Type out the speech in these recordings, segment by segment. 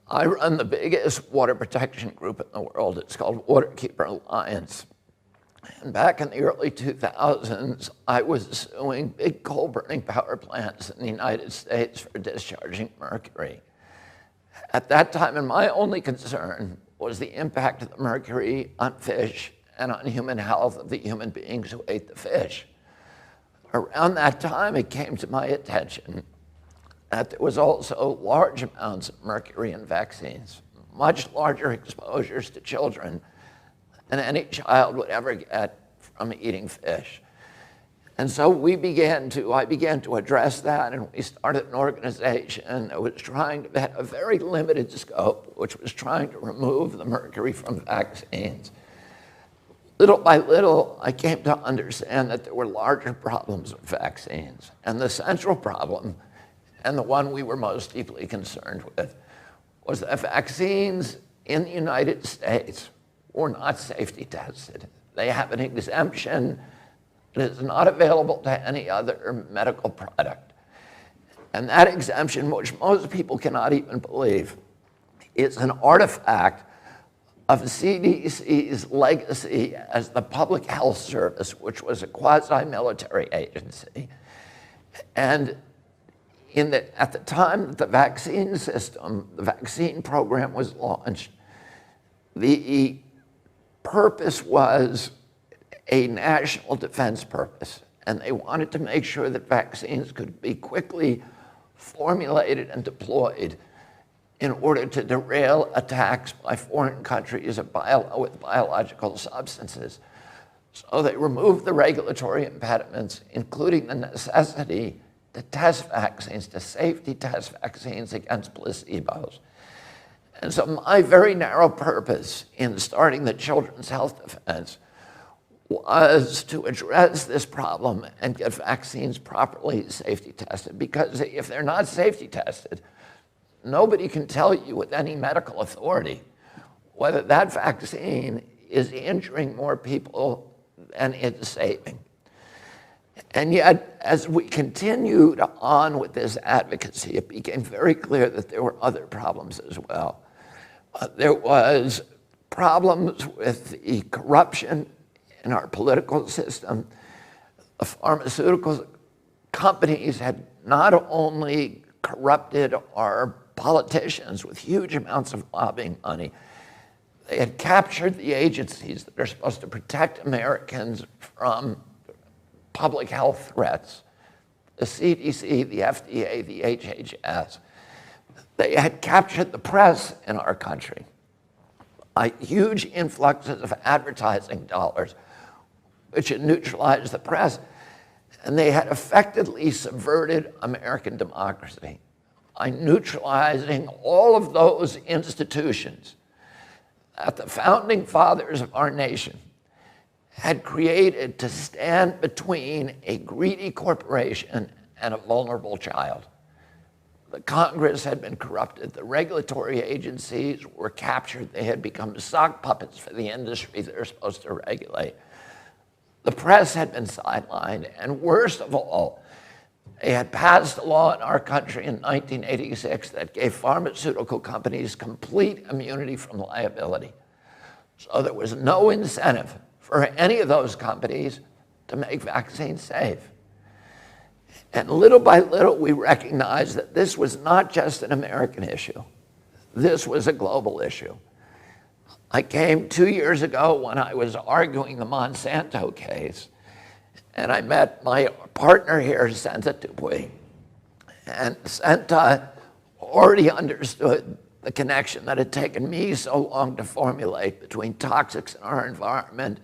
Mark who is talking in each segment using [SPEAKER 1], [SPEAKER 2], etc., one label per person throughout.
[SPEAKER 1] I run the biggest water protection group in the world. It's called Waterkeeper Alliance. And back in the early 2000s, I was suing big coal-burning power plants in the United States for discharging mercury. At that time, and my only concern was the impact of the mercury on fish and on human health of the human beings who ate the fish. Around that time, it came to my attention that there was also large amounts of mercury in vaccines, much larger exposures to children than any child would ever get from eating fish. And so I began to address that, and we started an organization that was trying to have a very limited scope, which was trying to remove the mercury from vaccines. Little by little, I came to understand that there were larger problems with vaccines. And the central problem, and the one we were most deeply concerned with, was that vaccines in the United States were not safety tested. They have an exemption that is not available to any other medical product. And that exemption, which most people cannot even believe, is an artifact of CDC's legacy as the Public Health Service, which was a quasi-military agency. And at the time that the vaccine system, the vaccine program was launched, the purpose was a national defense purpose. And they wanted to make sure that vaccines could be quickly formulated and deployed in order to derail attacks by foreign countries with biological substances. So they removed the regulatory impediments, including the necessity to test vaccines, to safety test vaccines against placebos. And so my very narrow purpose in starting the Children's Health Defense was to address this problem and get vaccines properly safety tested. Because if they're not safety tested, nobody can tell you with any medical authority whether that vaccine is injuring more people than it's saving. And yet, as we continued on with this advocacy, it became very clear that there were other problems as well. There was problems with the corruption in our political system. The pharmaceutical companies had not only corrupted our politicians with huge amounts of lobbying money, they had captured the agencies that are supposed to protect Americans from public health threats, the CDC, the FDA, the HHS. They had captured the press in our country by huge influxes of advertising dollars, which had neutralized the press. And they had effectively subverted American democracy by neutralizing all of those institutions that the founding fathers of our nation had created to stand between a greedy corporation and a vulnerable child. The Congress had been corrupted. The regulatory agencies were captured. They had become sock puppets for the industry they're supposed to regulate. The press had been sidelined, and worst of all, they had passed a law in our country in 1986 that gave pharmaceutical companies complete immunity from liability. So there was no incentive for any of those companies to make vaccines safe. And little by little, we recognized that this was not just an American issue. This was a global issue. I came 2 years ago when I was arguing the Monsanto case, and I met my partner here, Senta Dupuy. And Senta already understood the connection that had taken me so long to formulate between toxics in our environment,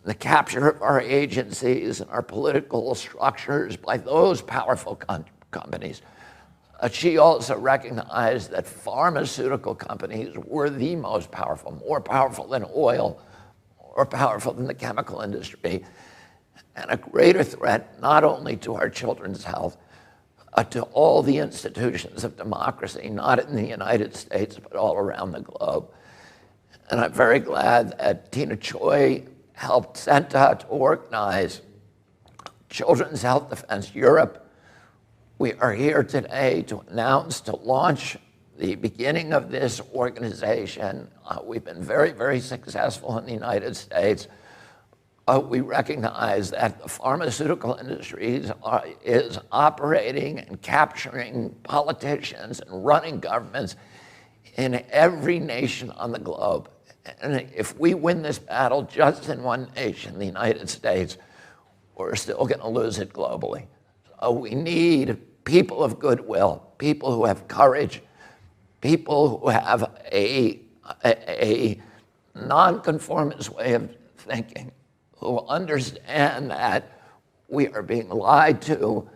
[SPEAKER 1] the capture of our agencies and our political structures by those powerful companies. She also recognized that pharmaceutical companies were the most powerful, more powerful than oil, more powerful than the chemical industry, and a greater threat not only to our children's health, to all the institutions of democracy, not in the United States, but all around the globe. And I'm very glad that Tina Choi helped Senta to organize Children's Health Defense Europe. We are here today to announce, to launch the beginning of this organization. We've been very, very successful in the United States. We recognize that the pharmaceutical industry is operating and capturing politicians and running governments in every nation on the globe. And if we win this battle just in one nation, the United States, we're still going to lose it globally. So we need people of goodwill, people who have courage, people who have a nonconformist way of thinking, who understand that we are being lied to,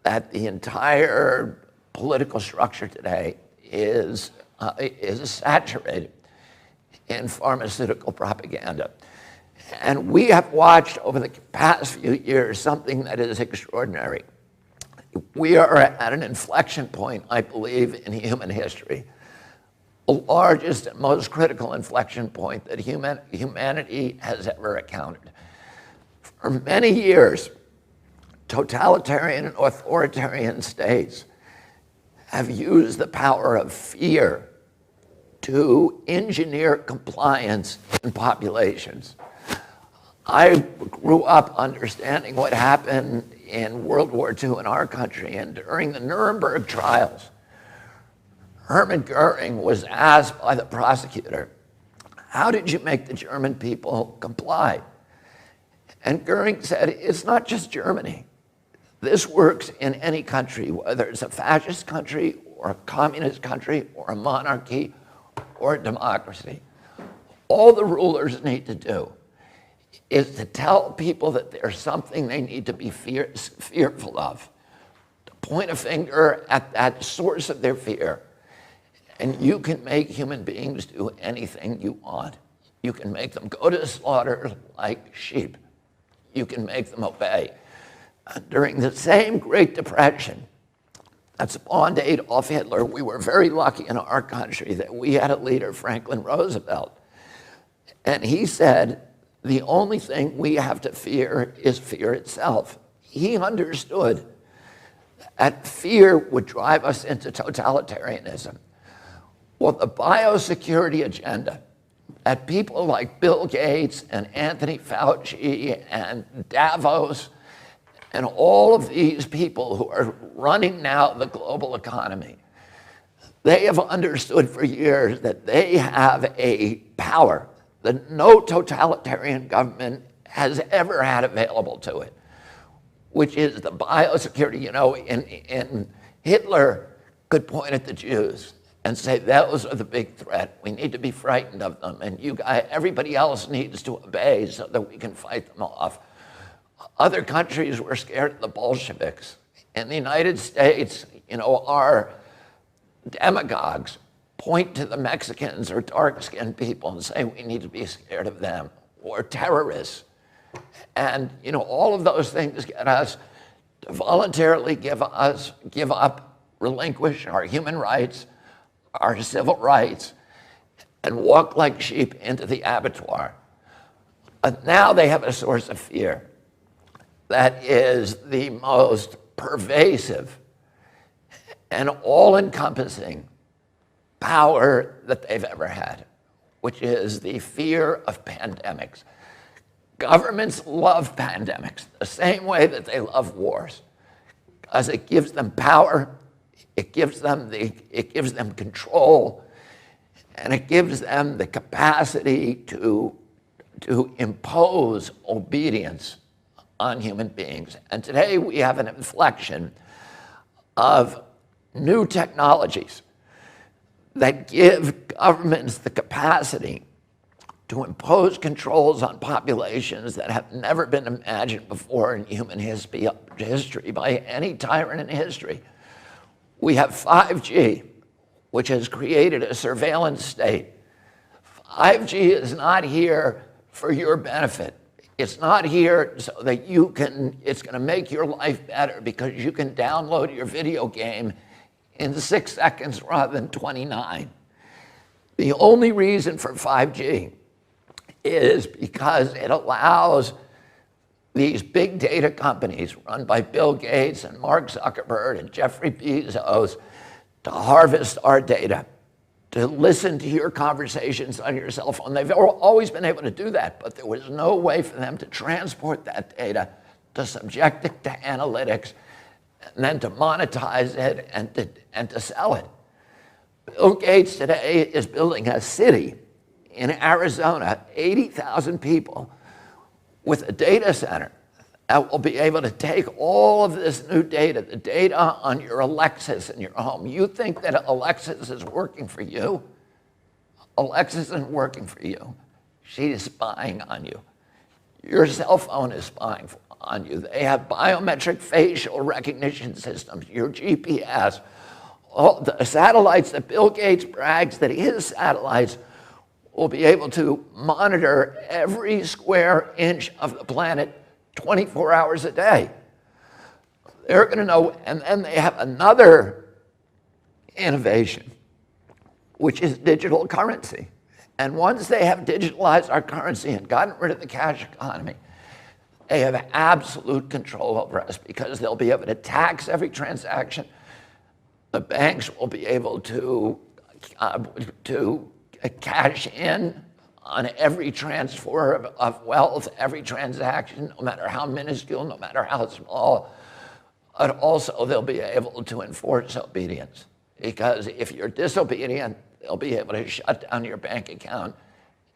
[SPEAKER 1] that the entire political structure today is saturated in pharmaceutical propaganda. And we have watched over the past few years something that is extraordinary. We are at an inflection point, I believe, in human history, the largest and most critical inflection point that humanity has ever encountered. For many years, totalitarian and authoritarian states have used the power of fear to engineer compliance in populations. I grew up understanding what happened in World War II in our country, and during the Nuremberg trials, Hermann Goering was asked by the prosecutor, how did you make the German people comply? And Goering said, it's not just Germany. This works in any country, whether it's a fascist country or a communist country or a monarchy or a democracy. All the rulers need to do is to tell people that there's something they need to be fearful of, to point a finger at that source of their fear. And you can make human beings do anything you want. You can make them go to slaughter like sheep. You can make them obey. During the same Great Depression that spawned Adolf Hitler, we were very lucky in our country that we had a leader, Franklin Roosevelt. And he said, the only thing we have to fear is fear itself. He understood that fear would drive us into totalitarianism. Well, the biosecurity agenda that people like Bill Gates and Anthony Fauci and Davos and all of these people who are running now the global economy, they have understood for years that they have a power that no totalitarian government has ever had available to it, which is the biosecurity. You know, in Hitler could point at the Jews and say, those are the big threat. We need to be frightened of them, and everybody else needs to obey so that we can fight them off. Other countries were scared of the Bolsheviks. In the United States, you know, our demagogues point to the Mexicans or dark-skinned people and say we need to be scared of them, or terrorists. And, you know, all of those things get us to voluntarily give up, relinquish our human rights, our civil rights, and walk like sheep into the abattoir. But now they have a source of fear that is the most pervasive and all-encompassing power that they've ever had, which is the fear of pandemics. Governments love pandemics the same way that they love wars, because it gives them power, it gives them control, and it gives them the capacity to impose obedience on human beings. And today we have an inflection of new technologies that give governments the capacity to impose controls on populations that have never been imagined before in human history by any tyrant in history. We have 5G, which has created a surveillance state. 5G is not here for your benefit. It's not here so that it's going to make your life better because you can download your video game in 6 seconds rather than 29. The only reason for 5G is because it allows these big data companies run by Bill Gates and Mark Zuckerberg and Jeffrey Bezos to harvest our data, to listen to your conversations on your cell phone. They've always been able to do that, but there was no way for them to transport that data, to subject it to analytics, and then to monetize it and to sell it. Bill Gates today is building a city in Arizona, 80,000 people, with a data center that will be able to take all of this new data, the data on your Alexis in your home. You think that Alexis is working for you? Alexis isn't working for you. She's spying on you. Your cell phone is spying on you. They have biometric facial recognition systems, your GPS. All the satellites that Bill Gates brags that his satellites will be able to monitor every square inch of the planet 24 hours a day. They're going to know, and then they have another innovation, which is digital currency. And once they have digitalized our currency and gotten rid of the cash economy, they have absolute control over us because they'll be able to tax every transaction. The banks will be able to cash in on every transfer of wealth, every transaction, no matter how minuscule, no matter how small. But also they'll be able to enforce obedience, because if you're disobedient, they'll be able to shut down your bank account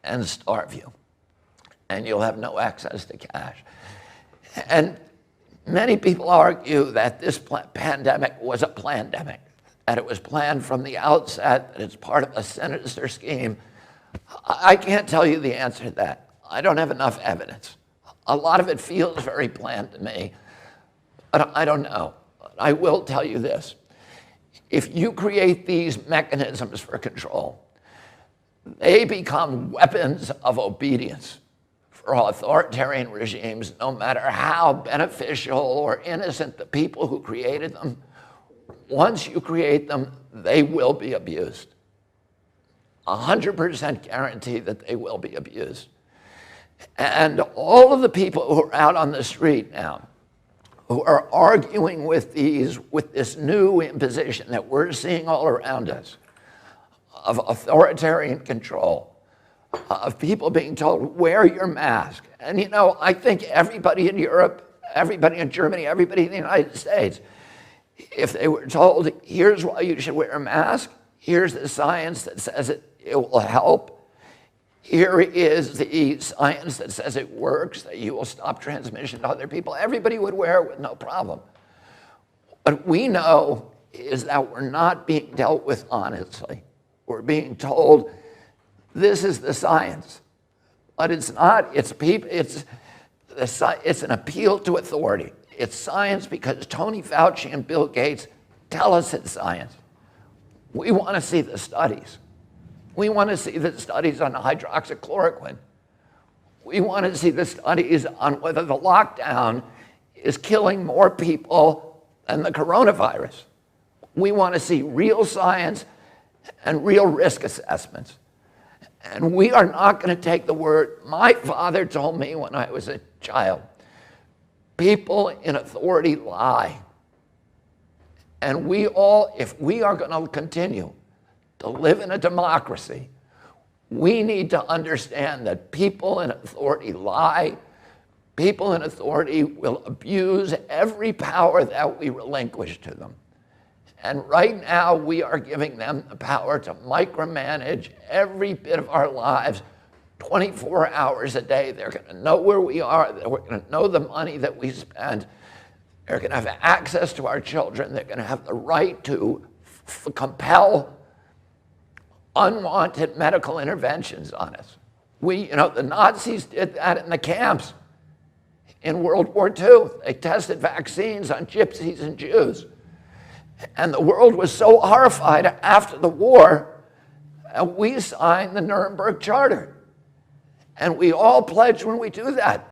[SPEAKER 1] and starve you, and you'll have no access to cash. And many people argue that this pandemic was a plandemic, that it was planned from the outset, that it's part of a sinister scheme. I can't tell you the answer to that. I don't have enough evidence. A lot of it feels very planned to me, but I don't know. I will tell you this. If you create these mechanisms for control, they become weapons of obedience for authoritarian regimes, no matter how beneficial or innocent the people who created them. Once you create them, they will be abused. 100% guarantee that they will be abused. And all of the people who are out on the street now, who are arguing with this new imposition that we're seeing all around us, of authoritarian control, of people being told, wear your mask. And you know, I think everybody in Europe, everybody in Germany, everybody in the United States, if they were told, here's why you should wear a mask, here's the science that says it will help, here is the science that says it works, that you will stop transmission to other people, everybody would wear it with no problem. What we know is that we're not being dealt with honestly. We're being told, this is the science. But it's not, it's an appeal to authority. It's science because Tony Fauci and Bill Gates tell us it's science. We want to see the studies. We want to see the studies on hydroxychloroquine. We want to see the studies on whether the lockdown is killing more people than the coronavirus. We want to see real science and real risk assessments. And we are not going to take the word. My father told me when I was a child, people in authority lie. And we all, if we are going to continue to live in a democracy, we need to understand that people in authority lie. People in authority will abuse every power that we relinquish to them. And right now, we are giving them the power to micromanage every bit of our lives 24 hours a day. They're going to know where we are. They're going to know the money that we spend. They're going to have access to our children. They're going to have the right to compel unwanted medical interventions on us. The Nazis did that in the camps in World War II. They tested vaccines on gypsies and Jews. And the world was so horrified after the war, we signed the Nuremberg Charter. And we all pledge when we do that